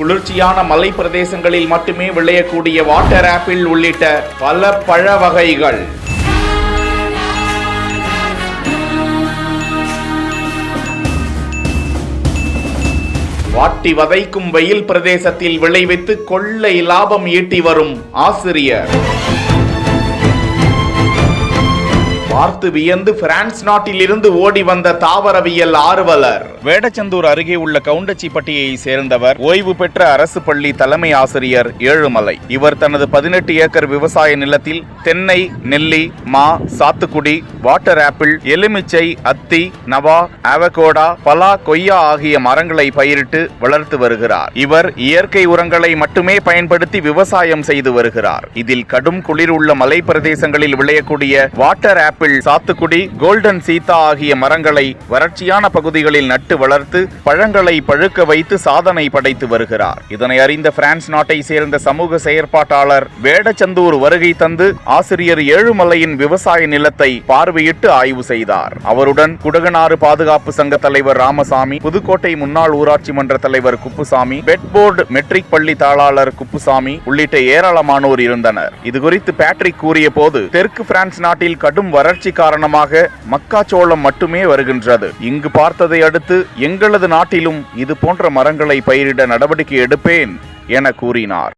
குளிர்ச்சியான மலை பிரதேசங்களில் மட்டுமே விளையக்கூடிய வாட்டர் ஆப்பிள் உள்ளிட்ட பல பழ வகைகள். வாட்டி வதைக்கும் வெயில் பிரதேசத்தில் விளைவித்து கொள்ளை லாபம் ஈட்டி வரும் ஆசிரியர். பார்த்து வியந்து பிரான்ஸ் நாட்டில் இருந்து ஓடி வந்த தாவரவியல் ஆர்வலர். வேடச்சந்தூர் அருகே உள்ள கவுண்டச்சிப்பட்டியை சேர்ந்தவர் ஓய்வு பெற்ற அரசு பள்ளி தலைமை ஆசிரியர் ஏழுமலை. இவர் தனது 18 ஏக்கர் விவசாய நிலத்தில் தென்னை, நெல்லி, மா, சாத்துக்குடி, வாட்டர் ஆப்பிள், எலுமிச்சை, அத்தி, நவா, அவகோடா, பலா, கொய்யா ஆகிய மரங்களை பயிரிட்டு வளர்த்து வருகிறார். இவர் இயற்கை உரங்களை மட்டுமே பயன்படுத்தி விவசாயம் செய்து வருகிறார். இதில் கடும் குளிர் உள்ள மலை பிரதேசங்களில் விளையக்கூடிய வாட்டர் ஆப்பிள், சாத்துக்குடி, கோல்டன் சீதா ஆகிய மரங்களை வறட்சியான பகுதிகளில் நட்டு வளர்த்து பழங்களை பழுக்க வைத்து சாதனை படைத்து வருகிறார். இதனை அறிந்த பிரான்ஸ் நாட்டை சேர்ந்த சமூக செயற்பாட்டாளர் வேடச்சந்தூர் வருகை தந்து ஆசிரியர் ஏழுமலையின் விவசாய நிலத்தை பார்வையிட்டு ஆய்வு செய்தார். அவருடன் குடகனாறு பாதுகாப்பு சங்க தலைவர் ராமசாமி, புதுக்கோட்டை முன்னாள் ஊராட்சி மன்ற தலைவர் குப்புசாமி, பெட்போர்டு மெட்ரிக் பள்ளி தாளாளர் குப்புசாமி உள்ளிட்ட ஏராளமானோர் இருந்தனர். இதுகுறித்து பேட்ரிக் கூறிய போது, தெற்கு பிரான்ஸ் நாட்டில் கடும் வறட்சி காரணமாக மக்காச்சோளம் மட்டுமே வருகின்றது. இங்கு பார்த்ததை அடுத்து எங்களது நாட்டிலும் இது போன்ற மரங்களை பயிரிட நடவடிக்கை எடுப்பேன் என கூறினார்.